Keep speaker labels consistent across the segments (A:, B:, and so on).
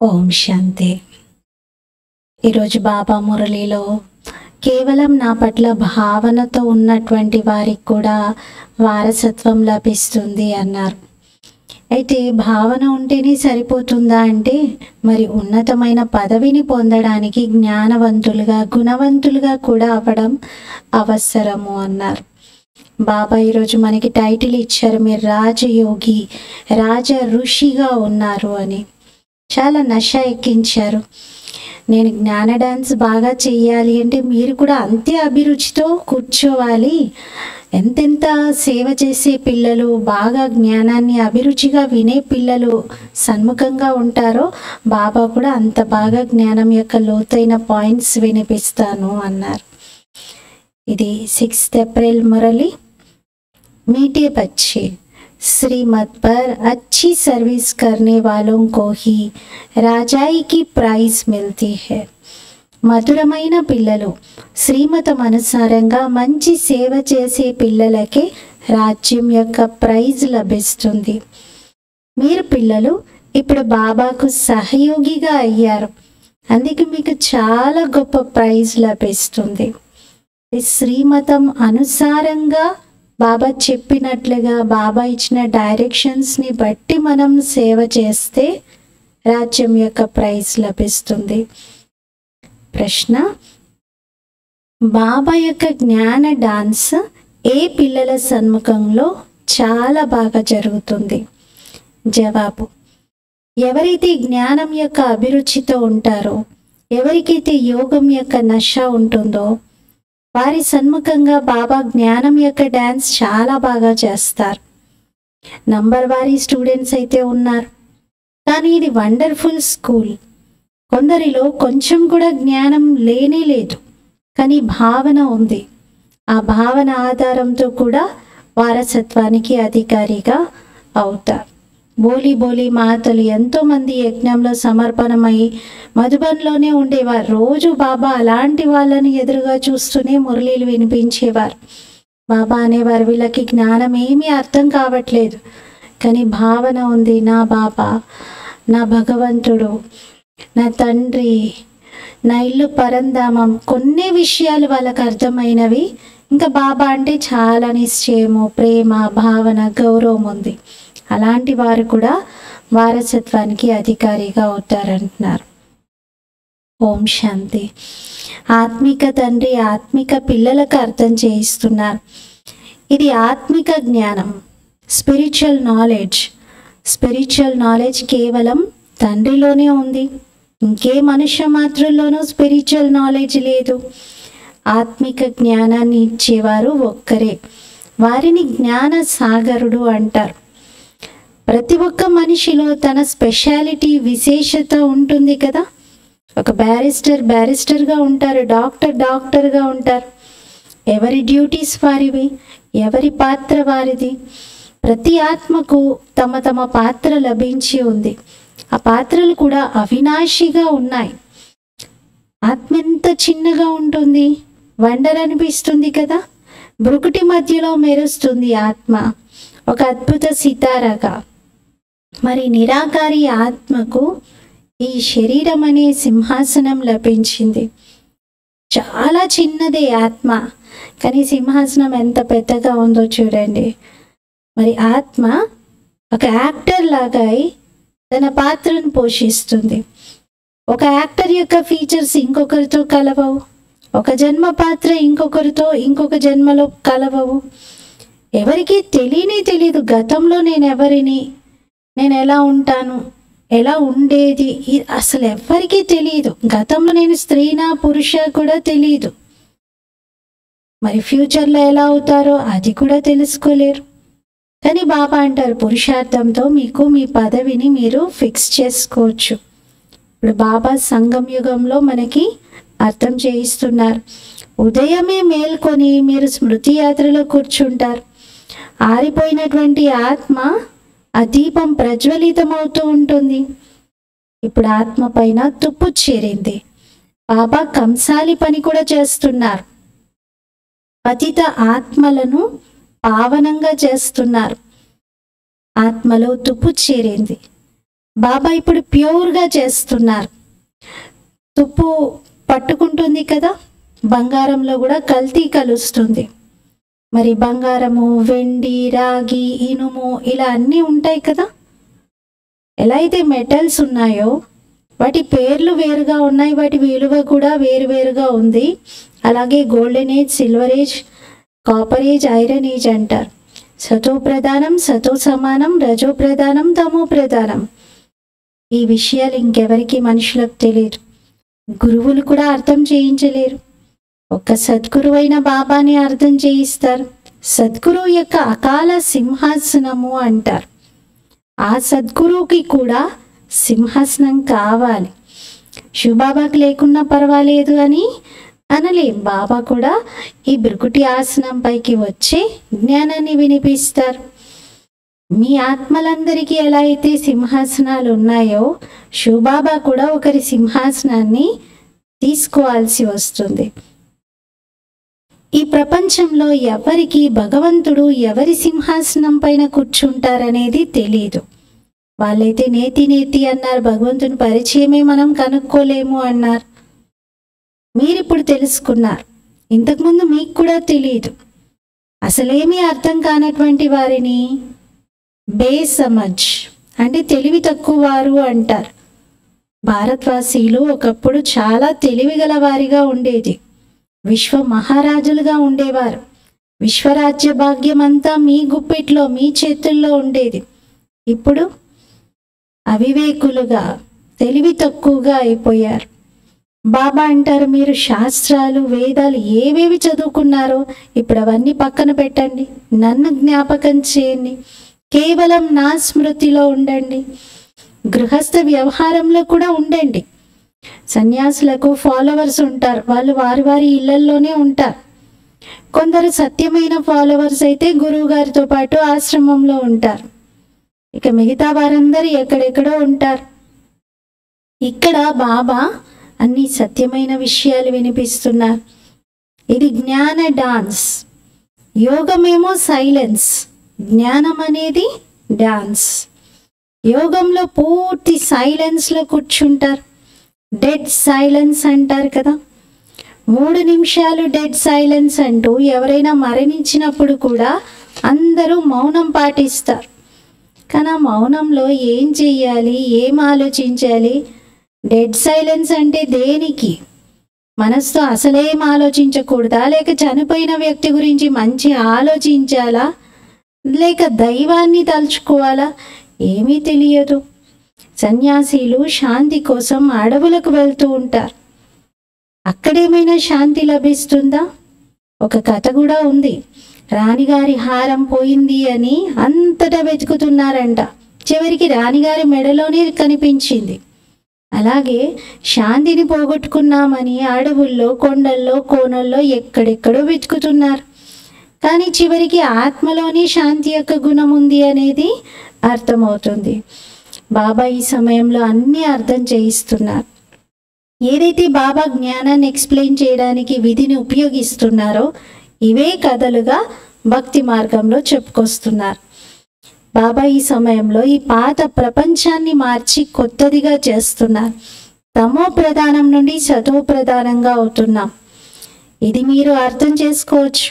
A: ఓం శాంతి. ఈరోజు బాబా మురళిలో కేవలం నా పట్ల భావనతో ఉన్నటువంటి వారికి కూడా వారసత్వం లభిస్తుంది అన్నారు. అయితే భావన ఉంటేనే సరిపోతుందా అంటే, మరి ఉన్నతమైన పదవిని పొందడానికి జ్ఞానవంతులుగా గుణవంతులుగా కూడా అవ్వడం అవసరము అన్నారు. బాబా ఈరోజు మనకి టైటిల్ ఇచ్చారు, మీరు రాజయోగి రాజ ఋషిగా ఉన్నారు అని. చాలా నష ఎక్కించారు. నేను జ్ఞాన డాన్స్ బాగా చెయ్యాలి అంటే మీరు కూడా అంతే అభిరుచితో కూర్చోవాలి. ఎంతెంత సేవ చేసే పిల్లలు, బాగా జ్ఞానాన్ని అభిరుచిగా వినే పిల్లలు సన్ముఖంగా ఉంటారో, బాబా కూడా అంత బాగా జ్ఞానం యొక్క లోతైన పాయింట్స్ వినిపిస్తాను అన్నారు. ఇది 6th ఏప్రిల్ మురళి. मीठे बच्चे, श्रीमत पर अच्छी सर्विस करने वालों को ही राजाई की प्राइज मिलती है. మధురమైన పిల్లలు, శ్రీమతం అనుసారంగా మంచి సేవ చేసే పిల్లలకే రాజ్యం యొక్క ప్రైజ్ లభిస్తుంది. మీరు పిల్లలు ఇప్పుడు బాబాకు సహయోగిగా అయ్యారు, అందుకే మీకు చాలా గొప్ప ప్రైజ్ లభిస్తుంది. ఈ శ్రీమతం అనుసారంగా బాబా చెప్పినట్లుగా బాబా ఇచ్చిన డైరెక్షన్స్ని బట్టి మనం సేవ చేస్తే రాజ్యం యొక్క ప్రైజ్ లభిస్తుంది. ప్రశ్న: బాబా యొక్క జ్ఞాన డాన్స్ ఏ పిల్లల సన్ముఖంలో చాలా బాగా జరుగుతుంది? జవాబు: ఎవరైతే జ్ఞానం యొక్క అభిరుచితో ఉంటారో, ఎవరికైతే యోగం యొక్క నష ఉంటుందో, వారి సన్ముఖంగా బాబా జ్ఞానం యొక్క డ్యాన్స్ చాలా బాగా చేస్తారు. నంబర్ వారి స్టూడెంట్స్ అయితే ఉన్నారు, కానీ ఇది వండర్ఫుల్ స్కూల్. కొందరిలో కొంచెం కూడా జ్ఞానం లేనే లేదు, కానీ భావన ఉంది. ఆ భావన ఆధారంతో కూడా వారసత్వానికి అధికారిగా అవుతారు. బోలి బోలి మాతలు ఎంతోమంది యజ్ఞంలో సమర్పణమై మధుబన్లోనే ఉండేవారు. రోజు బాబా అలాంటి వాళ్ళని ఎదురుగా చూస్తూనే మురళీలు వినిపించేవారు. బాబా అనేవారు, వీళ్ళకి జ్ఞానం ఏమీ అర్థం కావట్లేదు, కానీ భావన ఉంది. నా బాబా, నా భగవంతుడు, నా తండ్రి, నా ఇల్లు పరంధామం. కొన్ని విషయాలు వాళ్ళకు అర్థమైనవి. ఇంకా బాబా అంటే చాలా నిశ్చయము, ప్రేమ, భావన, గౌరవం ఉంది. అలాంటి వారు కూడా వారసత్వానికి అధికారిగా అవుతారంటున్నారు. ఓం శాంతి. ఆత్మిక తండ్రి ఆత్మిక పిల్లలకు అర్థం చేయిస్తున్నారు. ఇది ఆత్మిక జ్ఞానం, స్పిరిచువల్ నాలెడ్జ్. స్పిరిచువల్ నాలెడ్జ్ కేవలం తండ్రిలోనే ఉంది. ఇంకే మనుష్య మాతృల్లోనూ స్పిరిచువల్ నాలెడ్జ్ లేదు. ఆత్మిక జ్ఞానాన్ని ఇచ్చేవారు ఒక్కరే. వారిని జ్ఞాన సాగరుడు అంటారు. ప్రతి ఒక్క మనిషిలో తన స్పెషాలిటీ, విశేషత ఉంటుంది కదా. ఒక బ్యారిస్టర్గా ఉంటారు, డాక్టర్గా ఉంటారు. ఎవరి డ్యూటీస్ వారివి, ఎవరి పాత్ర వారిది. ప్రతి ఆత్మకు తమ తమ పాత్ర లభించి ఉంది. ఆ పాత్రలు కూడా అవినాశిగా ఉన్నాయి. ఆత్మ ఎంత చిన్నగా ఉంటుంది, వండర్ అనిపిస్తుంది కదా. బ్రుకుటి మధ్యలో మెరుస్తుంది ఆత్మ, ఒక అద్భుత సితారగా. మరి నిరాకారి ఆత్మకు ఈ శరీరం అనే సింహాసనం లభించింది. చాలా చిన్నదే ఆత్మ, కానీ సింహాసనం ఎంత పెద్దగా ఉందో చూడండి. మరి ఆత్మ ఒక యాక్టర్ లాగా తన పాత్రను పోషిస్తుంది. ఒక యాక్టర్ యొక్క ఫీచర్స్ ఇంకొకరితో కలవవు. ఒక జన్మ పాత్ర ఇంకొక జన్మలో కలవవు. ఎవరికి తెలీదు గతంలో నేను ఎవరిని, నేను ఎలా ఉంటాను, ఎలా ఉండేది, అసలు ఎవ్వరికీ తెలియదు. గతంలో నేను స్త్రీనా పురుష కూడా తెలియదు. మరి ఫ్యూచర్లో ఎలా అవుతారో అది కూడా తెలుసుకోలేరు. కానీ బాబా అంటారు, పురుషార్థంతో మీకు మీ పదవిని మీరు ఫిక్స్ చేసుకోవచ్చు. ఇప్పుడు బాబా సంగం యుగంలో మనకి అర్థం చేయిస్తున్నారు. ఉదయమే మేల్కొని మీరు స్మృతి యాత్రలో కూర్చుంటారు. ఆరిపోయినటువంటి ఆత్మ, ఆ దీపం ప్రజ్వలితమవుతూ ఉంటుంది. ఇప్పుడు ఆత్మ పైన తుప్పు చేరింది. బాబా కంసాలి పని కూడా చేస్తున్నారు. పతిత ఆత్మలను పావనంగా చేస్తున్నారు. ఆత్మలో తుప్పు చేరింది. బాబా ఇప్పుడు ప్యూర్గా చేస్తున్నారు. తుప్పు పట్టుకుంటుంది కదా, బంగారంలో కూడా కల్తీ కలుస్తుంది. మరి బంగారము, వెండి, రాగి, ఇనుము ఇలా అన్నీ ఉంటాయి కదా. ఎలా అయితే మెటల్స్ ఉన్నాయో వాటి పేర్లు వేరుగా ఉన్నాయి, వాటి విలువ కూడా వేరువేరుగా ఉంది. అలాగే golden age, silver age, copper age, iron age అంటారు. సతో ప్రధానం, సతో సమానం, రజో ప్రధానం, తమో ప్రధానం. ఈ విషయాలు ఇంకెవరికి మనుషులకు తెలియదు, గురువులు కూడా అర్థం చేయించలేరు. ఒక్క సద్గురువైన బాబాని అర్థం చేయిస్తారు. సద్గురువు యొక్క అకాల సింహాసనము అంటారు. ఆ సద్గురువుకి కూడా సింహాసనం కావాలి. శివబాబాకి లేకున్నా పర్వాలేదు అని అనలేం. బాబా కూడా ఈ భృకుటి ఆసనం పైకి వచ్చి జ్ఞానాన్ని వినిపిస్తారు. మీ ఆత్మలందరికీ ఎలా అయితే సింహాసనాలు ఉన్నాయో శివబాబా కూడా ఒకరి సింహాసనాన్ని తీసుకోవాల్సి వస్తుంది. ఈ ప్రపంచంలో ఎవరికి భగవంతుడు ఎవరి సింహాసనం పైన కూర్చుంటారనేది తెలీదు. వాళ్ళైతే నేతి నేతి అన్నారు, భగవంతుని పరిచయమే మనం కనుక్కోలేము అన్నారు. మీరిప్పుడు తెలుసుకున్నారు, ఇంతకుముందు మీకు కూడా తెలియదు. అసలేమీ అర్థం కానటువంటి వారిని బేసమజ్ అంటే తెలివి తక్కువ వారు అంటారు. భారతవాసీలు ఒకప్పుడు చాలా తెలివిగల వారిగా ఉండేది. విశ్వ మహారాజులుగా ఉండేవారు. విశ్వరాజ్య భాగ్యం అంతా మీ గుప్పిట్లో, మీ చేతుల్లో ఉండేది. ఇప్పుడు అవివేకులుగా, తెలివి తక్కువగా అయిపోయారు. బాబా అంటారు, మీరు శాస్త్రాలు, వేదాలు ఏవేవి చదువుకున్నారో ఇప్పుడు అవన్నీ పక్కన పెట్టండి, నన్ను జ్ఞాపకం చేయండి, కేవలం నా స్మృతిలో ఉండండి. గృహస్థ వ్యవహారంలో కూడా ఉండండి. సన్యాసులకు ఫాలోవర్స్ ఉంటారు, వాళ్ళు వారి వారి ఇళ్లల్లోనే ఉంటారు. కొందరు సత్యమైన ఫాలోవర్స్ అయితే గురువు గారితో పాటు ఆశ్రమంలో ఉంటారు. ఇక మిగతా వారందరూ ఎక్కడెక్కడో ఉంటారు. ఇక్కడ బాబా అన్ని సత్యమైన విషయాలు వినిపిస్తున్నారు. ఇది జ్ఞాన డాన్స్. యోగమేమో సైలెన్స్, జ్ఞానం అనేది డాన్స్. యోగంలో పూర్తి సైలెన్స్లో కూర్చుంటారు. డెడ్ సైలెన్స్ అంటారు కదా. 3 నిమిషాలు డెడ్ సైలెన్స్ అంటూ ఎవరైనా మరణించినప్పుడు కూడా అందరూ మౌనం పాటిస్తారు. కానీ ఆ మౌనంలో ఏం చెయ్యాలి, ఏం ఆలోచించాలి? డెడ్ సైలెన్స్ అంటే దేనికి? మనసుతో అసలేం ఆలోచించకూడదా? లేక చనిపోయిన వ్యక్తి గురించి మంచి ఆలోచించాలా? లేక దైవాన్ని తలుచుకోవాలా? ఏమీ తెలియదు. సన్యాసీలు శాంతి కోసం అడవులకు వెళ్తూ ఉంటారు. అక్కడేమైనా శాంతి లభిస్తుందా? ఒక కథ కూడా ఉంది. రాణిగారి హారం పోయింది అని అంతటా వెతుకుతున్నారంట. చివరికి రాణిగారి మెడలోనే కనిపించింది. అలాగే శాంతిని పోగొట్టుకున్నామని అడవుల్లో, కొండల్లో, కోనల్లో ఎక్కడెక్కడో వెతుకుతున్నారు. కానీ చివరికి ఆత్మలోనే శాంతి యొక్క గుణం ఉంది అనేది అర్థమవుతుంది. బాబా ఈ సమయంలో అన్నీ అర్థం చేయిస్తున్నారు. ఏదైతే బాబా జ్ఞానాన్ని ఎక్స్ప్లెయిన్ చేయడానికి విధిని ఉపయోగిస్తున్నారో ఇవే కథలుగా భక్తి మార్గంలో చెప్పుకొస్తున్నారు. బాబా ఈ సమయంలో ఈ పాత ప్రపంచాన్ని మార్చి కొత్తదిగా చేస్తున్నారు. తమో ప్రధానం నుండి సతో ప్రధానంగా అవుతున్నాం. ఇది మీరు అర్థం చేసుకోవచ్చు.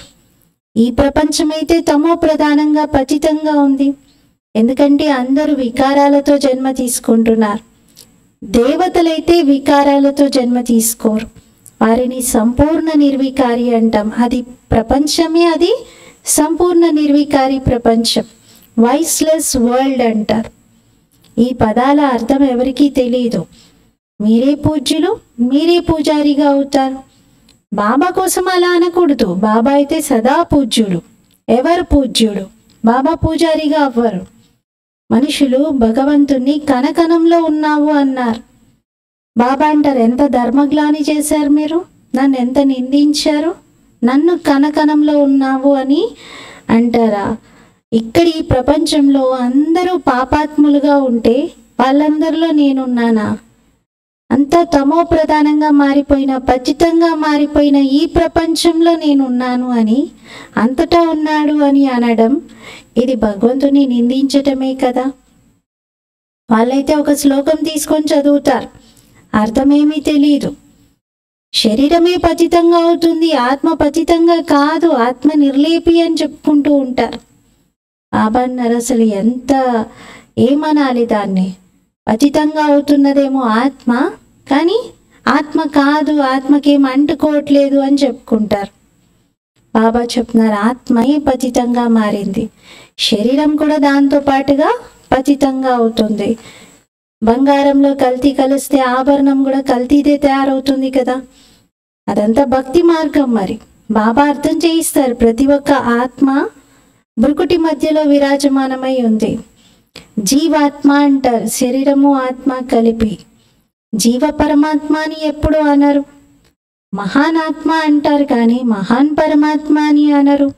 A: ఈ ప్రపంచమైతే తమో ప్రధానంగా పతితంగా ఉంది. ఎందుకంటే అందరూ వికారాలతో జన్మ తీసుకుంటున్నారు. దేవతలైతే వికారాలతో జన్మ తీసుకోరు. వారిని సంపూర్ణ నిర్వికారి అంటాం. అది ప్రపంచమే, అది సంపూర్ణ నిర్వికారి ప్రపంచం. వాయిస్లెస్ వరల్డ్ అంటారు. ఈ పదాల అర్థం ఎవరికీ తెలియదు. మీరే పూజ్యులు, మీరే పూజారిగా అవుతారు. బాబా కోసం అలా అనకూడదు. బాబా అయితే సదా పూజ్యుడు. ఎవరు పూజ్యుడు? బాబా పూజారిగా అవ్వరు. మనుషులు భగవంతుణ్ణి కనకనంలో ఉన్నావు అన్నారు. బాబా అంటారు, ఎంత ధర్మగ్లాని చేశారు మీరు, నన్ను ఎంత నిందించారు, నన్ను కనకనంలో ఉన్నావు అని అంటారా? ఇక్కడ ఈ ప్రపంచంలో అందరూ పాపాత్ములుగా ఉంటే వాళ్ళందరిలో నేనున్నానా? అంతా తమో ప్రధానంగా మారిపోయిన, పతితంగా మారిపోయిన ఈ ప్రపంచంలో నేనున్నాను అని, అంతటా ఉన్నాడు అని అనడం ఇది భగవంతుని నిందించటమే కదా. వాళ్ళైతే ఒక శ్లోకం తీసుకొని చదువుతారు, అర్థమేమీ తెలియదు. శరీరమే పతితంగా అవుతుంది, ఆత్మ పతితంగా కాదు, ఆత్మ నిర్లేపి అని చెప్పుకుంటూ ఉంటారు. బాబా అన్నారు అసలు ఏమనాలి దాన్ని, పతితంగా అవుతున్నదేమో ఆత్మ, కానీ ఆత్మ కాదు, ఆత్మకేం అంటుకోవట్లేదు అని చెప్పుకుంటారు. బాబా చెప్తున్నారు ఆత్మయే పతితంగా మారింది, శరీరం కూడా దాంతో పాటుగా పతితంగా అవుతుంది. బంగారంలో కల్తీ కలిస్తే ఆభరణం కూడా కల్తీదే తయారవుతుంది కదా. అదంతా భక్తి మార్గం. మరి బాబా అర్థం చేయిస్తారు, ప్రతి ఒక్క ఆత్మ భృకుటి మధ్యలో విరాజమానమై ఉంది. జీవాత్మ అంటారు, శరీరము ఆత్మ కలిపి. జీవ పరమాత్మ అని ఎప్పుడు అనరు. మహాన్ ఆత్మ అంటారు కానీ మహాన్ పరమాత్మ అని అనరు.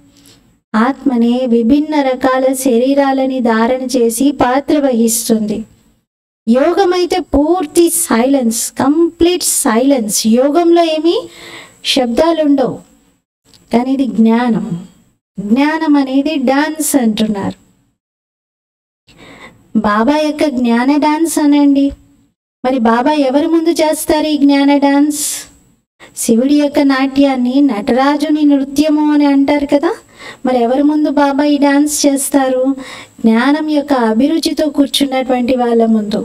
A: ఆత్మనే విభిన్న రకాల శరీరాలని ధారణ చేసి పాత్ర వహిస్తుంది. యోగం అయితే పూర్తి సైలెన్స్, కంప్లీట్ సైలెన్స్. యోగంలో ఏమీ శబ్దాలు ఉండవు. కానీ ఇది జ్ఞానం. జ్ఞానం అనేది డాన్స్ అంటున్నారు. బాబా యొక్క జ్ఞాన డాన్స్ అనండి. మరి బాబా ఎవరి ముందు చేస్తారు ఈ జ్ఞాన డాన్స్? శివుడి యొక్క నాట్యాన్ని నటరాజుని నృత్యము అని అంటారు కదా. మరి ఎవరి ముందు బాబా ఈ డాన్స్ చేస్తారు? జ్ఞానం యొక్క అభిరుచితో కూర్చున్నటువంటి వాళ్ళ ముందు.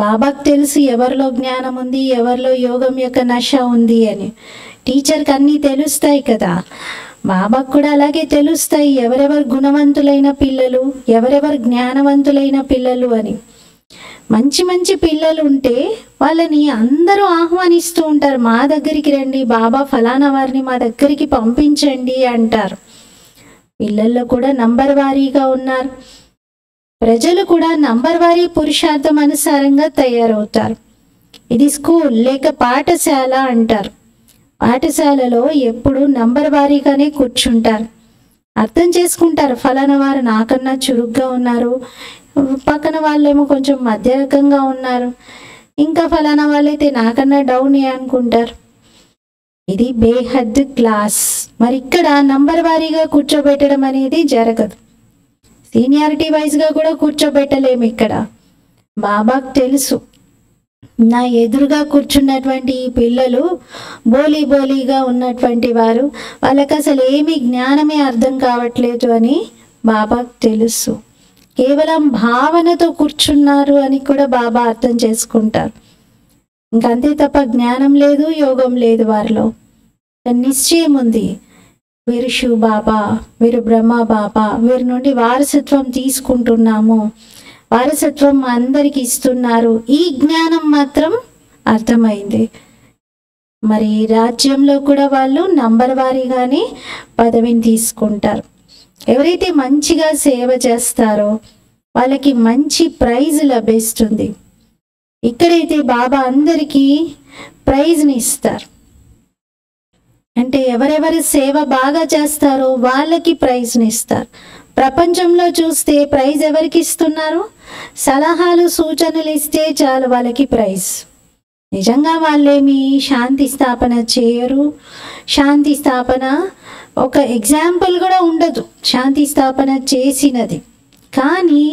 A: బాబాకు తెలుసు ఎవరిలో జ్ఞానం ఉంది, ఎవరిలో యోగం యొక్క నశ ఉంది అని. టీచర్కి అన్నీ తెలుస్తాయి కదా, బాబాకు కూడా అలాగే తెలుస్తాయి ఎవరెవరు గుణవంతులైన పిల్లలు, ఎవరెవరు జ్ఞానవంతులైన పిల్లలు అని. మంచి మంచి పిల్లలు ఉంటే వాళ్ళని అందరూ ఆహ్వానిస్తూ ఉంటారు, మా దగ్గరికి రండి, బాబా ఫలానా వారిని మా దగ్గరికి పంపించండి అంటారు. పిల్లల్లో కూడా నంబర్ వారీగా ఉన్నారు. ప్రజలు కూడా నంబర్ వారీ పురుషార్థం అనుసారంగా తయారవుతారు. ఇది స్కూల్ లేక పాఠశాల అంటారు. పాఠశాలలో ఎప్పుడు నంబర్ వారీగానే కూర్చుంటారు. అర్థం చేసుకుంటారు, ఫలానా వారు నాకన్నా చురుగ్గా ఉన్నారు, పక్కన వాళ్ళేమో కొంచెం మధ్య రకంగా ఉన్నారు, ఇంకా ఫలానా వాళ్ళైతే నాకన్నా డౌనే అనుకుంటారు. ఇది బేహద్ క్లాస్. మరి ఇక్కడ నంబర్ వారీగా కూర్చోబెట్టడం అనేది జరగదు. సీనియారిటీ వైజ్గా కూడా కూర్చోబెట్టలేము ఇక్కడ. బాబాకు తెలుసు నా ఎదురుగా కూర్చున్నటువంటి ఈ పిల్లలు బోలీగా ఉన్నటువంటి వారు, వాళ్ళకి అసలు ఏమీ జ్ఞానమే అర్థం కావట్లేదు అని బాబాకు తెలుసు. కేవలం భావనతో కూర్చున్నారు అని కూడా బాబా అర్థం చేసుకుంటారు. ఇంకంతే తప్ప జ్ఞానం లేదు, యోగం లేదు వారిలో. నిశ్చయం ఉంది, వీరు శివ బాబా, వీరు బ్రహ్మ బాబా, వీరి నుండి వారసత్వం తీసుకుంటున్నాము, వారసత్వం అందరికి ఇస్తున్నారు. ఈ జ్ఞానం మాత్రం అర్థమైంది. మరి రాజ్యంలో కూడా వాళ్ళు నంబర్ వారీగానే పదవిని తీసుకుంటారు. ఎవరైతే మంచిగా సేవ చేస్తారో వాళ్ళకి మంచి ప్రైజ్ లభిస్తుంది. ఇక్కడైతే బాబా అందరికీ ప్రైజ్ని ఇస్తారు. అంటే ఎవరెవరి సేవ బాగా చేస్తారో వాళ్ళకి ప్రైజ్ని ఇస్తారు. ప్రపంచంలో చూస్తే ప్రైజ్ ఎవరికి ఇస్తున్నారు? సలహాలు సూచనలు ఇస్తే చాలు వాళ్ళకి ప్రైజ్. నిజంగా వాళ్ళేమి శాంతి స్థాపన చేయరు. శాంతి స్థాపన ఒక ఎగ్జాంపుల్ కూడా ఉండదు శాంతి స్థాపన చేసినది. కానీ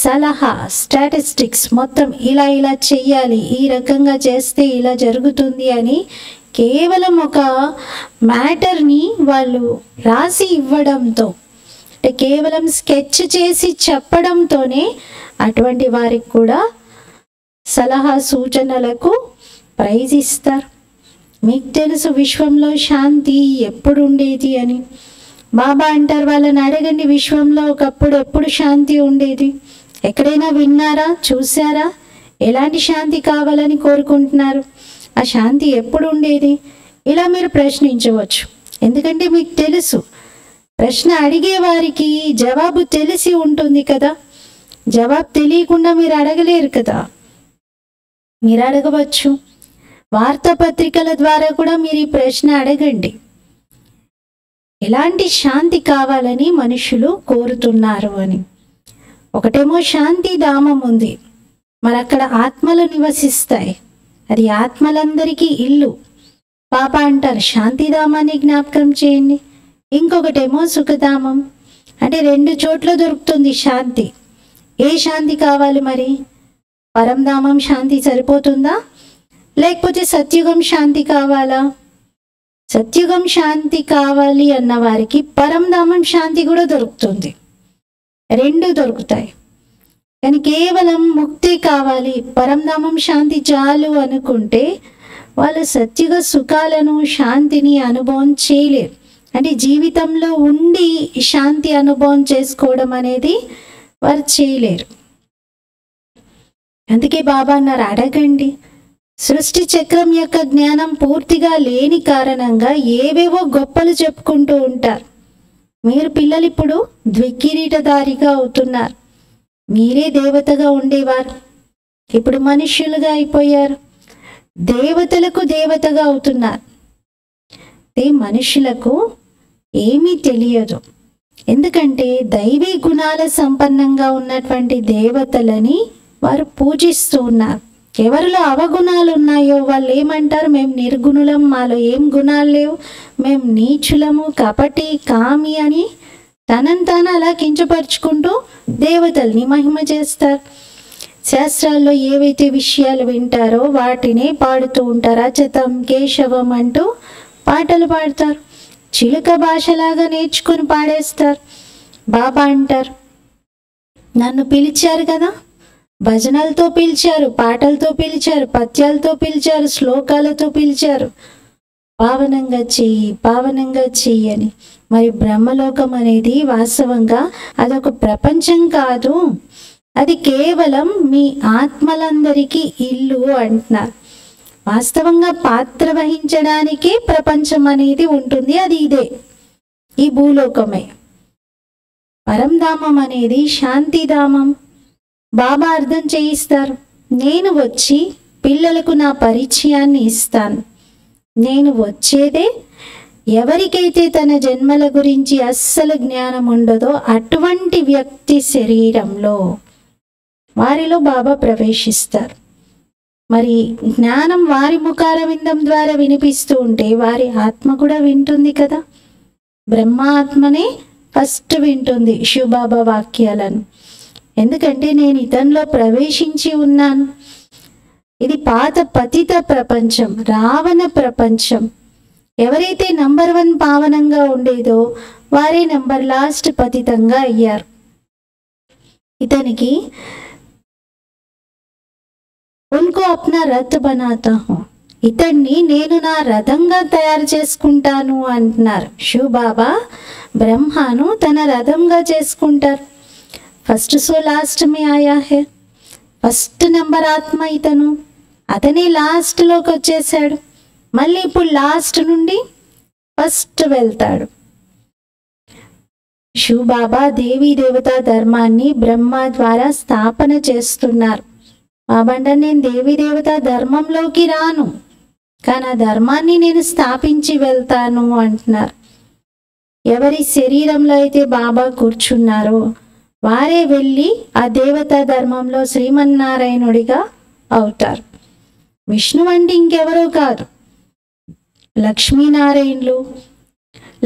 A: సలహా, స్టాటిస్టిక్స్ మొత్తం ఇలా చెయ్యాలి, ఈ రకంగా చేస్తే ఇలా జరుగుతుంది అని కేవలం ఒక మ్యాటర్ని వాళ్ళు రాసి ఇవ్వడంతో, అంటే కేవలం స్కెచ్ చేసి చెప్పడంతోనే అటువంటి వారికి కూడా సలహా సూచనలకు ప్రైజ్ ఇస్తారు. మీకు తెలుసు విశ్వంలో శాంతి ఎప్పుడు ఉండేది అని. బాబా అంటారు వాళ్ళని అడగండి, విశ్వంలో ఒకప్పుడు ఎప్పుడు శాంతి ఉండేది? ఎక్కడైనా విన్నారా, చూసారా? ఎలాంటి శాంతి కావాలని కోరుకుంటున్నారు? ఆ శాంతి ఎప్పుడు ఉండేది? ఇలా మీరు ప్రశ్నించవచ్చు. ఎందుకంటే మీకు తెలుసు, ప్రశ్న అడిగే వారికి జవాబు తెలిసి ఉంటుంది కదా. జవాబు తెలియకుండా మీరు అడగలేరు కదా. మీరు అడగవచ్చు. వార్తాపత్రికల ద్వారా కూడా మీరు ఈ ప్రశ్న అడగండి. ఎలాంటి శాంతి కావాలని మనుషులు కోరుతున్నారు అని. ఒకటేమో శాంతి ధామం ఉంది, మరి అక్కడ ఆత్మలు నివసిస్తాయి, అది ఆత్మలందరికీ ఇల్లు. పాప అంటారు శాంతిధామాన్ని జ్ఞాపకం చేయండి. ఇంకొకటేమో సుఖధామం, అంటే రెండు చోట్ల దొరుకుతుంది శాంతి. ఏ శాంతి కావాలి మరి? పరంధామం శాంతి సరిపోతుందా, లేకపోతే సత్యుగం శాంతి కావాలా? సత్యుగం శాంతి కావాలి అన్న వారికి పరంధామం శాంతి కూడా దొరుకుతుంది, రెండు దొరుకుతాయి. కానీ కేవలం ముక్తి కావాలి, పరంధామం శాంతి చాలు అనుకుంటే వాళ్ళు సత్యుగ సుఖాలను శాంతిని అనుభవం చేయలేరు. అంటే జీవితంలో ఉండి శాంతి అనుభవం చేసుకోవడం అనేది వారు చేయలేరు. అందుకే బాబా అన్నారు, అడగండి. సృష్టి చక్రం యొక్క జ్ఞానం పూర్తిగా లేని కారణంగా ఏవేవో గొప్పలు చెప్పుకుంటూ ఉంటారు. మీరు పిల్లలు ఇప్పుడు ద్వికిరీటధారిగా అవుతున్నారు. మీరే దేవతగా ఉండేవారు, ఇప్పుడు మనుష్యులుగా అయిపోయారు. దేవతలకు దేవతగా అవుతున్నారు. మనుషులకు ఏమీ తెలియదు. ఎందుకంటే దైవీ గుణాల సంపన్నంగా ఉన్నటువంటి దేవతలని వారు పూజిస్తూ ఉన్నారు. ఎవరిలో అవగుణాలు ఉన్నాయో వాళ్ళు ఏమంటారు, మేము నిర్గుణులం, మాలో ఏం గుణాలు లేవు, మేము నీచులము, కపటి, కామి అని తనని తాను అలా కించపరుచుకుంటూ దేవతల్ని మహిమ చేస్తారు. శాస్త్రాల్లో ఏవైతే విషయాలు వింటారో వాటినే పాడుతూ ఉంటారు. అచతం కేశవం అంటూ పాటలు పాడతారు. చిలుక భాషలాగా నేర్చుకుని పాడేస్తారు. బాబా అంటారు, నన్ను పిలిచారు కదా, భజనలతో పిలిచారు, పాటలతో పిలిచారు, పద్యాలతో పిలిచారు, శ్లోకాలతో పిలిచారు, పావనంగా చెయ్యి, పావనంగా చెయ్యి అని. మరి బ్రహ్మలోకం అనేది వాస్తవంగా అదొక ప్రపంచం కాదు, అది కేవలం మీ ఆత్మలందరికీ ఇల్లు అంటున్నారు. వాస్తవంగా పాత్ర వహించడానికి ప్రపంచం అనేది ఉంటుంది, అది ఇదే, ఈ భూలోకమే. పరంధామం అనేది శాంతిధామం. బాబా అర్థం చేయిస్తారు, నేను వచ్చి పిల్లలకు నా పరిచయాన్ని ఇస్తాను. నేను వచ్చేదే ఎవరికైతే తన జన్మల గురించి అస్సలు జ్ఞానం ఉండదో అటువంటి వ్యక్తి శరీరంలో వారిలో బాబా ప్రవేశిస్తారు. మరి జ్ఞానం వారి ముఖార విందం ద్వారా వినిపిస్తూ ఉంటే వారి ఆత్మ కూడా వింటుంది కదా. బ్రహ్మ ఆత్మనే ఫస్ట్ వింటుంది శివబాబా వాక్యాలను. ఎందుకంటే నేను ఇతనిలో ప్రవేశించి ఉన్నాను. ఇది పాత పతిత ప్రపంచం, రావణ ప్రపంచం. ఎవరైతే నంబర్ 1 పావనంగా ఉండేదో వారే నంబర్ లాస్ట్ పతితంగా అయ్యారు. ఇతనికి ఉన్కో అప్నా రథ్ బనాతా హూ, ఇతన్ని నేను నా రథంగా తయారు చేసుకుంటాను అంటున్నారు. శివబాబా బ్రహ్మను తన రథంగా చేసుకుంటారు. ఫస్ట్ సో లాస్ట్ మే ఆయా హే, ఫస్ట్ నెంబర్ ఆత్మ ఇతను, అతనే లాస్ట్లోకి వచ్చేసాడు. మళ్ళీ ఇప్పుడు లాస్ట్ నుండి ఫస్ట్ వెళ్తాడు. శివబాబా దేవీ దేవతా ధర్మాన్ని బ్రహ్మ ద్వారా స్థాపన చేస్తున్నారు. బాబా అంటారు, నేను దేవీ దేవతా ధర్మంలోకి రాను, కానీ ఆ ధర్మాన్ని నేను స్థాపించి వెళ్తాను అంటున్నారు. ఎవరి శరీరంలో అయితే బాబా కూర్చున్నారో వారే వెళ్ళి ఆ దేవతా ధర్మంలో శ్రీమన్నారాయణుడిగా అవుతారు. విష్ణు అంటే ఇంకెవరో కాదు, లక్ష్మీనారాయణులు.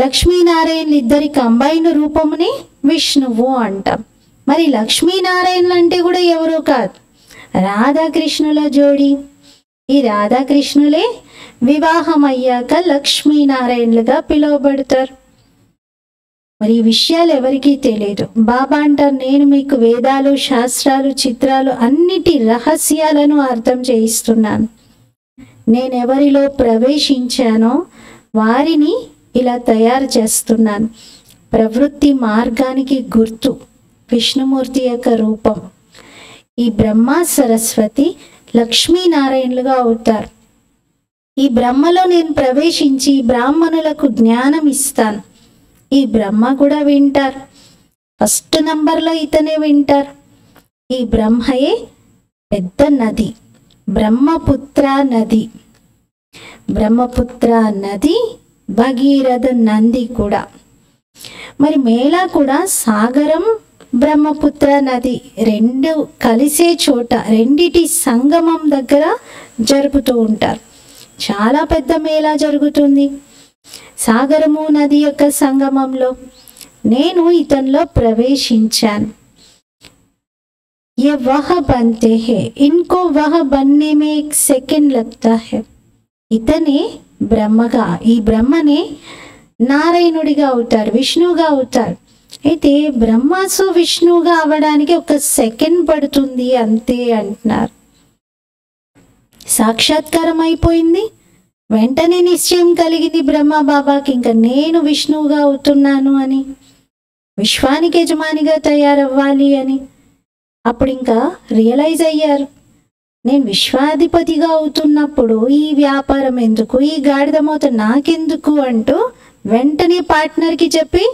A: లక్ష్మీనారాయణులు ఇద్దరి కంబైన్ రూపముని విష్ణువు అంటాం. మరి లక్ష్మీనారాయణులు అంటే కూడా ఎవరో కాదు, రాధాకృష్ణుల జోడి. ఈ రాధాకృష్ణులే వివాహం అయ్యాక లక్ష్మీనారాయణులుగా పిలువబడతారు. మరి ఈ విషయాలు ఎవరికీ తెలియదు. బాబా అంటారు, నేను మీకు వేదాలు, శాస్త్రాలు, చిత్రాలు అన్నిటి రహస్యాలను అర్థం చేయిస్తున్నాను. నేను ఎవరిలో ప్రవేశించానో వారిని ఇలా తయారు చేస్తున్నాను. ప్రవృత్తి మార్గానికి గుర్తు విష్ణుమూర్తి యొక్క రూపం. ఈ బ్రహ్మ సరస్వతి లక్ష్మీనారాయణులుగా అవుతారు. ఈ బ్రహ్మలో నేను ప్రవేశించి బ్రాహ్మణులకు జ్ఞానం ఇస్తాను. ఈ బ్రహ్మ కూడా వింటారు, ఫస్ట్ నంబర్లో ఇతనే వింటారు. ఈ బ్రహ్మయే పెద్ద నది, బ్రహ్మపుత్ర నది. బ్రహ్మపుత్ర నది, భగీరథ నంది కూడా. మరి మేళా కూడా సాగరం, బ్రహ్మపుత్ర నది రెండు కలిసే చోట, రెండిటి సంగమం దగ్గర జరుపుతూ ఉంటారు. చాలా పెద్ద మేళా జరుగుతుంది. సాగరము నది యొక్క సంగమంలో నేను ఇతనిలో ప్రవేశించాను. ये वह बनते हैं, इनको वह बनने में 1 सेकंड लगता है. ఇతనే బ్రహ్మగా, ఈ బ్రహ్మనే నారాయణుడిగా అవుతాడు, విష్ణువుగా అవుతాడు. అయితే బ్రహ్మసు విష్ణువుగా అవ్వడానికి 1 సెకండ్ పడుతుంది అంతే అంటున్నారు. సాక్షాత్కారం అయిపోయింది, వెంటనే నిశ్చయం కలిగింది బ్రహ్మ బాబాకి, ఇంకా నేను విష్ణువుగా అవుతున్నాను అని, విశ్వానికి యజమానిగా తయారవ్వాలి అని. అప్పుడు ఇంకా రియలైజ్ అయ్యారు, నేను విశ్వాధిపతిగా అవుతున్నప్పుడు ఈ వ్యాపారం ఎందుకు, ఈ గాడిద మోత నాకెందుకు అంటూ వెంటనే పార్ట్నర్కి చెప్పి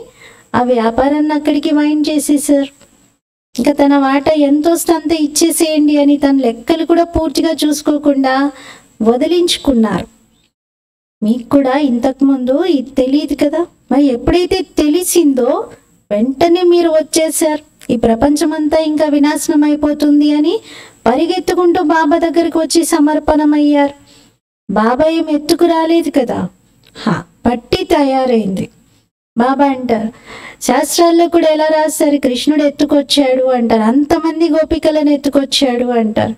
A: ఆ వ్యాపారాన్ని అక్కడికి వైండ్ చేసేసారు. ఇంకా తన వాటా ఎంత వస్తే అంత ఇచ్చేసేయండి అని తన లెక్కలు కూడా పూర్తిగా చూసుకోకుండా వదిలించుకున్నారు. మీకు కూడా ఇంతకుముందు ఇది తెలియదు కదా, మరి ఎప్పుడైతే తెలిసిందో వెంటనే మీరు వచ్చేసారు. ఈ ప్రపంచమంతా ఇంకా వినాశనం అయిపోతుంది అని పరిగెత్తుకుంటూ బాబా దగ్గరికి వచ్చి సమర్పణమయ్యారు. బాబా ఏం ఎత్తుకు రాలేదు కదా, పట్టి తయారైంది. బాబా అంటారు, శాస్త్రాల్లో కూడా ఎలా రాస్తారు, కృష్ణుడు ఎత్తుకొచ్చాడు అంటారు, అంతమంది గోపికలను ఎత్తుకొచ్చాడు అంటారు.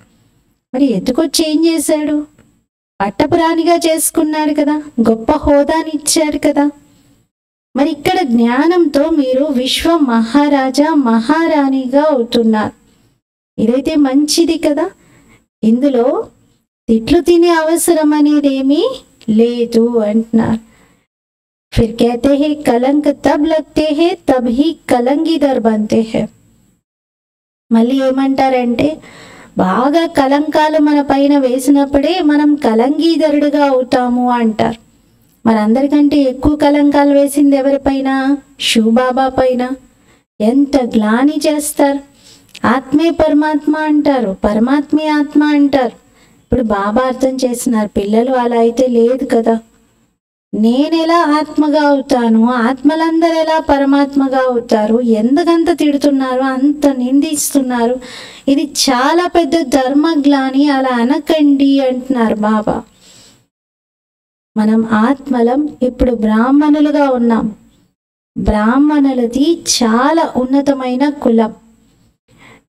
A: మరి ఎత్తుకొచ్చి ఏం చేశాడు, పట్టపురాణిగా చేసుకున్నాడు కదా, గొప్ప హోదాని ఇచ్చాడు కదా. మరి ఇక్కడ జ్ఞానంతో మీరు విశ్వ మహారాజా మహారాణిగా అవుతున్నారు. ఇదైతే మంచిది కదా, ఇందులో తిట్లు తినే అవసరం అనేది ఏమీ లేదు అంటున్నారు. फिर कहते हैं कलंक तब लगते हैं तब ही कलंगीदर बनते हैं. మళ్ళీ ఏమంటారంటే బాగా కలంకాలు మన పైన వేసినప్పుడే మనం కలంగీధరుడుగా అవుతాము అంటారు. మరి అందరికంటే ఎక్కువ కలంకాలు వేసింది ఎవరిపైన, శివబాబా పైన. ఎంత గ్లాని చేస్తారు, ఆత్మే పరమాత్మ అంటారు, పరమాత్మే ఆత్మ అంటారు. ఇప్పుడు బాబా అర్థం చేస్తున్నారు, పిల్లలు అలా అయితే లేదు కదా, నేనెలా ఆత్మగా అవుతాను, ఆత్మలందరూ ఎలా పరమాత్మగా అవుతారు, ఎందుకంత తిడుతున్నారు, అంత నిందిస్తున్నారు, ఇది చాలా పెద్ద ధర్మగ్లాని, అలా అనకండి అంటున్నారు బాబా. మనం ఆత్మలం, ఇప్పుడు బ్రాహ్మణులుగా ఉన్నాం. బ్రాహ్మణులది చాలా ఉన్నతమైన కులం.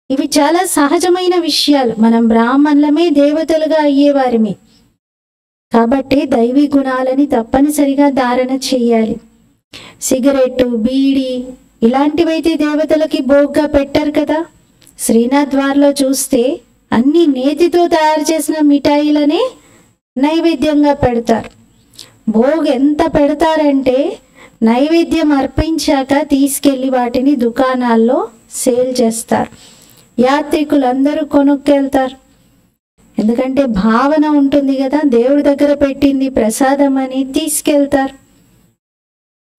A: ఇవి చాలా సహజమైన విషయాలు. మనం బ్రాహ్మణులమే దేవతలుగా అయ్యేవారిమి కాబట్టి దైవీ గుణాలని తప్పనిసరిగా ధారణ చేయాలి. సిగరెట్టు, బీడి ఇలాంటివైతే దేవతలకి భోగ్గా పెట్టారు కదా. శ్రీనాథ్ ద్వార్లో చూస్తే అన్ని నేతితో తయారు చేసిన మిఠాయిలనే నైవేద్యంగా పెడతారు. భోగ్ ఎంత పెడతారంటే నైవేద్యం అర్పించాక తీసుకెళ్ళి వాటిని దుకాణాల్లో సేల్ చేస్తారు. యాత్రికులందరూ కొనుక్కెళ్తారు, ఎందుకంటే భావన ఉంటుంది కదా, దేవుడి దగ్గర పెట్టింది ప్రసాదం అని తీసుకెళ్తారు.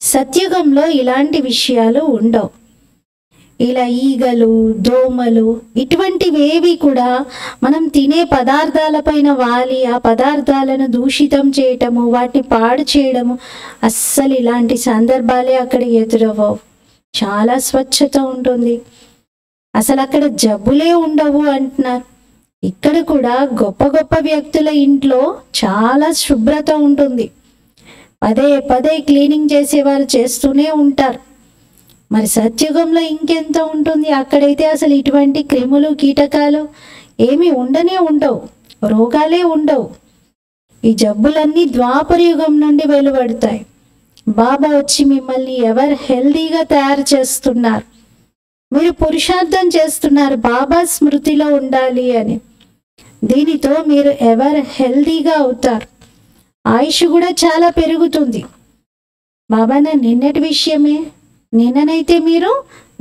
A: సత్యుగంలో ఇలాంటి విషయాలు ఉండవు. ఇలా ఈగలు, దోమలు ఇటువంటివేవి కూడా మనం తినే పదార్థాలపైన వాలి ఆ పదార్థాలను దూషితం చేయటము, వాటిని పాడు చేయడము, అస్సలు ఇలాంటి సందర్భాలే అక్కడ ఎదురవ్వవు. చాలా స్వచ్ఛత ఉంటుంది, అసలు అక్కడ జబ్బులే ఉండవు అంటున్నారు. ఇక్కడ కూడా గొప్ప గొప్ప వ్యక్తుల ఇంట్లో చాలా శుభ్రత ఉంటుంది. పదే పదే క్లీనింగ్ చేసేవారు చేస్తూనే ఉంటారు. మరి సత్యుగంలో ఇంకెంత ఉంటుంది, అక్కడైతే అసలు ఇటువంటి క్రిములు కీటకాలు ఏమి ఉండనే ఉండవు, రోగాలే ఉండవు. ఈ జబ్బులన్నీ ద్వాపర యుగం నుండి వెలువడతాయి. బాబా వచ్చి మిమ్మల్ని ఎవరు హెల్దీగా తయారు చేస్తున్నారు, మీరు పురుషార్థం చేస్తున్నారు బాబా స్మృతిలో ఉండాలి అని. దీనితో మీరు ఎవరు హెల్దీగా అవుతారు, ఆయుష్ కూడా చాలా పెరుగుతుంది. బాబా నిన్నటి విషయమే, నిన్ననైతే మీరు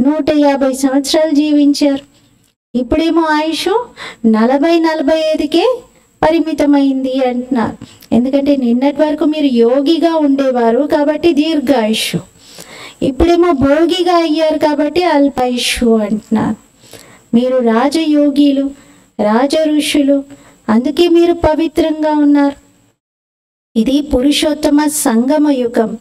A: 150 సంవత్సరాలు జీవించారు, ఇప్పుడేమో ఆయుష్ 40-45కే పరిమితమైంది అంటున్నారు. ఎందుకంటే నిన్నటి వరకు మీరు యోగిగా ఉండేవారు కాబట్టి దీర్ఘాయుష్, ఇప్పుడేమో భోగిగా అయ్యారు కాబట్టి అల్పాయుష్ అంటున్నారు. మీరు రాజయోగిలు, రాజ ఋషులు, అందుకే మీరు పవిత్రంగా ఉన్నారు. ఇది పురుషోత్తమ సంగమ యుగం.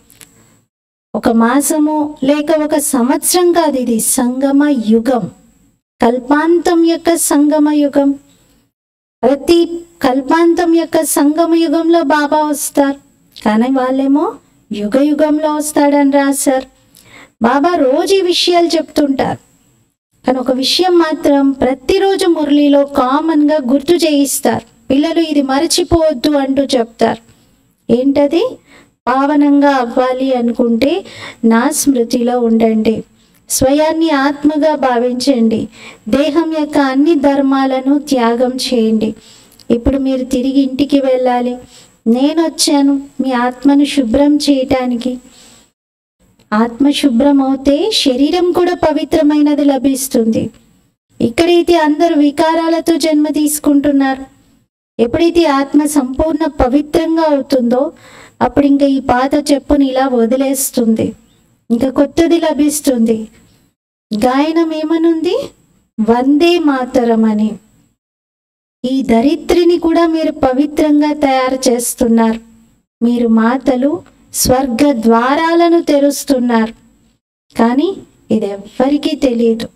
A: ఒక మాసము లేక ఒక సంవత్సరం కాదు, ఇది సంగమ యుగం, కల్పాంతం యొక్క సంగమ యుగం. ప్రతి కల్పాంతం యొక్క సంగమ యుగంలో బాబా వస్తారు, కానీ వాళ్ళేమో యుగ యుగంలో వస్తాడని రాశారు. బాబా రోజు ఈ విషయాలు చెప్తుంటారు. కానీ ఒక విషయం మాత్రం ప్రతిరోజు మురళిలో కామన్గా గుర్తు చేయిస్తారు. పిల్లలు ఇది మరచిపోవద్దు అంటూ చెప్తారు. ఏంటది? పావనంగా అవ్వాలి అనుకుంటే నా స్మృతిలో ఉండండి, స్వయాన్ని ఆత్మగా భావించండి, దేహం యొక్క అన్ని ధర్మాలను త్యాగం చేయండి. ఇప్పుడు మీరు తిరిగి ఇంటికి వెళ్ళాలి. నేను వచ్చాను మీ ఆత్మను శుభ్రం చేయటానికి. ఆత్మ శుభ్రం అవుతే శరీరం కూడా పవిత్రమైనది లభిస్తుంది. ఇక్కడైతే అందరూ వికారాలతో జన్మ తీసుకుంటున్నారు. ఎప్పుడైతే ఆత్మ సంపూర్ణ పవిత్రంగా అవుతుందో అప్పుడు ఇంకా ఈ పాత చెప్పుని ఇలా వదిలేస్తుంది, ఇంకా కొత్తది లభిస్తుంది. గాయనం ఏమనుంది? వందే మాతరం అని. ఈ దరిద్రిని కూడా మీరు పవిత్రంగా తయారు చేస్తున్నారు. మీరు మాతలు స్వర్గ ద్వారాలను తెరుస్తున్నారు. కానీ ఇది ఎవ్వరికీ తెలియదు.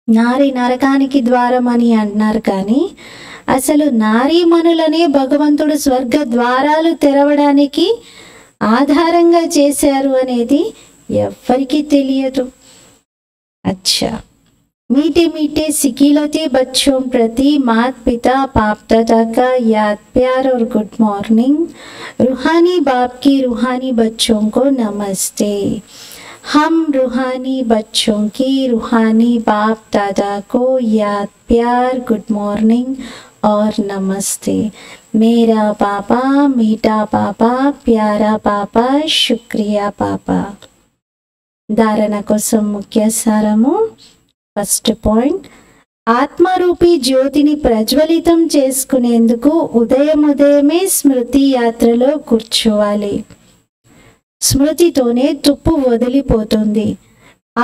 A: నారి నరకానికి ద్వారం అని అన్నారు, కానీ అసలు నారీమణులనే భగవంతుడు స్వర్గ ద్వారాలు తెరవడానికి ఆధారంగా చేశారు అనేది ఎవ్వరికీ తెలియదు. अच्छा, मीठे मीठे सिकिलते बच्चों प्रति माता पिता बाप दादा का याद प्यार और गुड मॉर्निंग। रूहानी बाप की रूहानी बच्चों को नमस्ते। हम रूहानी बच्चों की रूहानी बाप दादा को याद प्यार गुड मॉर्निंग और नमस्ते। मेरा पापा मीठा पापा प्यारा पापा शुक्रिया पापा। धारणा కోసం ముఖ్య సారము. ఫస్ట్ పాయింట్, ఆత్మరూపీ జ్యోతిని ప్రజ్వలితం చేసుకునేందుకు ఉదయమే స్మృతి యాత్రలో కూర్చోవాలి. స్మృతితోనే తుప్పు వదిలిపోతుంది.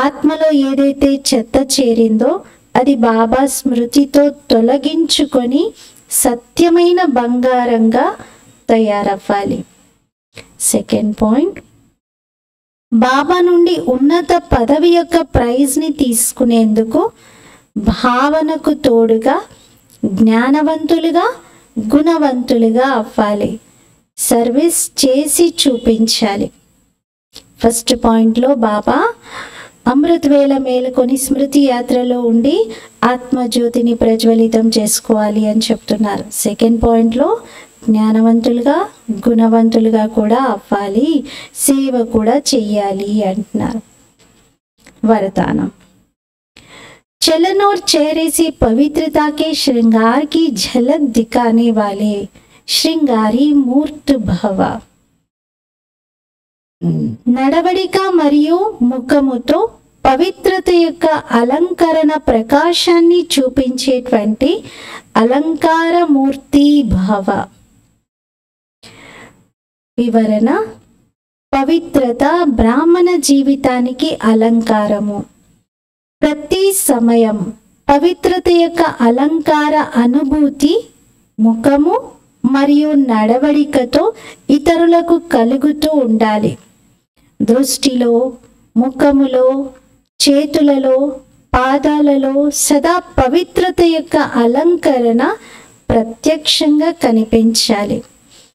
A: ఆత్మలో ఏదైతే చెత్త చేరిందో అది బాబా స్మృతితో తొలగించుకొని సత్యమైన బంగారంగా తయారవ్వాలి. సెకండ్ పాయింట్, బాబా నుండి ఉన్నత పదవి యొక్క ప్రైజ్ని తీసుకునేందుకు భావనకు తోడుగా జ్ఞానవంతులుగా గుణవంతులుగా అవ్వాలి. సర్వీస్ చేసి చూపించాలి. ఫస్ట్ పాయింట్లో బాబా అమృత్ వేళ మేలుకొని స్మృతి యాత్రలో ఉండి ఆత్మజ్యోతిని ప్రజ్వలితం చేసుకోవాలి అని చెప్తున్నారు. సెకండ్ పాయింట్లో జ్ఞానవంతులుగా గుణవంతులుగా కూడా అవ్వాలి, సేవ కూడా చెయ్యాలి అంటున్నారు. वरदान, चलन और चेहरे से पवित्रता के श्रृंगार की झलक दिखाने वाले श्रृंगारी मूर्त भव। నడవడిక మరియు ముఖముతో పవిత్రత యొక్క అలంకరణ ప్రకాశాన్ని చూపించేటువంటి అలంకార మూర్తి భవ. వివరణ, పవిత్రత బ్రాహ్మణ జీవితానికి అలంకారము. ప్రతి సమయం పవిత్రత యొక్క అలంకార అనుభూతి ముఖము మరియు నడవడికతో ఇతరులకు కలుగుతూ ఉండాలి. దృష్టిలో, ముఖములో, చేతులలో, పాదాలలో సదా పవిత్రత యొక్క అలంకరణ ప్రత్యక్షంగా కనిపించాలి.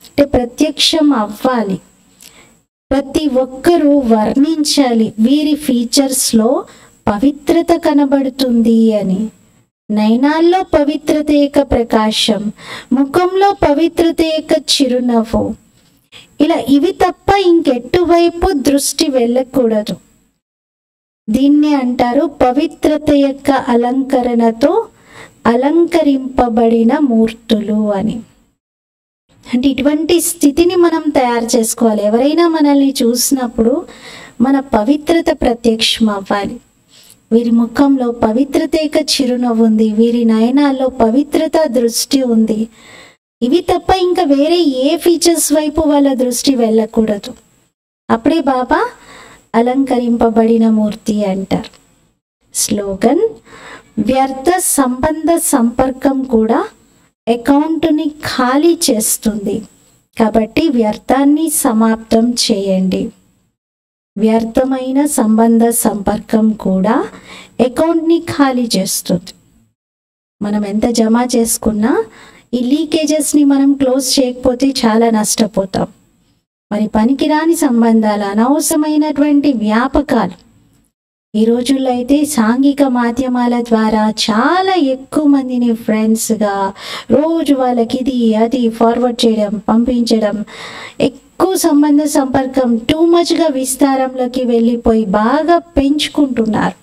A: అంటే ప్రత్యక్షం అవ్వాలి. ప్రతి ఒక్కరూ వర్ణించాలి వీరి ఫీచర్స్లో పవిత్రత కనబడుతుంది అని. నయనాల్లో పవిత్రత యొక్క ప్రకాశం, ముఖంలో పవిత్రత యొక్క చిరునవ్వు, ఇలా ఇవి తప్ప ఇంకెటువైపు దృష్టి వెళ్ళకూడదు. దీన్ని అంటారు పవిత్రత యొక్క అలంకరణతో అలంకరింపబడిన మూర్తులు అని. అంటే ఇటువంటి స్థితిని మనం తయారు చేసుకోవాలి. ఎవరైనా మనల్ని చూసినప్పుడు మన పవిత్రత ప్రత్యక్షం అవ్వాలి. వీరి ముఖంలో పవిత్రత యొక్క చిరునవ్వు ఉంది, వీరి నయనాల్లో పవిత్రత దృష్టి ఉంది. ఇవి తప్ప ఇంకా వేరే ఏ ఫీచర్స్ వైపు వాళ్ళ దృష్టి వెళ్ళకూడదు. అప్పుడే బాబా అలంకరింపబడిన మూర్తి అంటారు. స్లోగన్, వ్యర్థ సంబంధ సంపర్కం కూడా అకౌంట్ని ఖాళీ చేస్తుంది, కాబట్టి వ్యర్థాన్ని సమాప్తం చేయండి. వ్యర్థమైన సంబంధ సంపర్కం కూడా అకౌంట్ని ఖాళీ చేస్తుంది. మనం ఎంత జమ చేసుకున్నా ఈ లీకేజెస్ని మనం క్లోజ్ చేయకపోతే చాలా నష్టపోతాం. మరి పనికిరాని సంబంధాలు, అనవసరమైనటువంటి వ్యాపకాలు ఈ రోజుల్లో అయితే సాంఘిక మాధ్యమాల ద్వారా చాలా ఎక్కువ మందిని ఫ్రెండ్స్గా రోజు వాళ్ళకి ఇది అది ఫార్వర్డ్ చేయడం, పంపించడం, ఎక్కువ సంబంధ సంపర్కం టూ మచ్గా విస్తారంలోకి వెళ్ళిపోయి బాగా పెంచుకుంటున్నారు.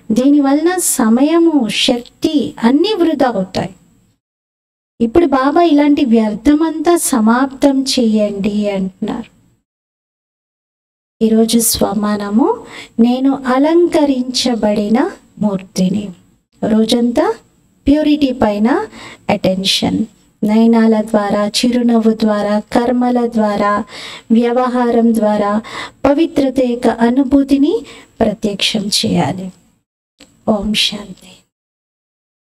A: దీనివలన సమయము, శక్తి అన్నీ వృధా అవుతాయి. ఇప్పుడు బాబా ఇలాంటి వ్యర్థమంతా సమాప్తం చేయండి అంటున్నారు. ఈరోజు స్వమానము, నేను అలంకరించబడిన మూర్తిని. రోజంతా ప్యూరిటీ పైన అటెన్షన్, నయనాల ద్వారా, చిరునవ్వు ద్వారా, కర్మల ద్వారా, వ్యవహారం ద్వారా పవిత్రత యొక్క అనుభూతిని ప్రత్యక్షం చేయాలి. ఓం శాంతి.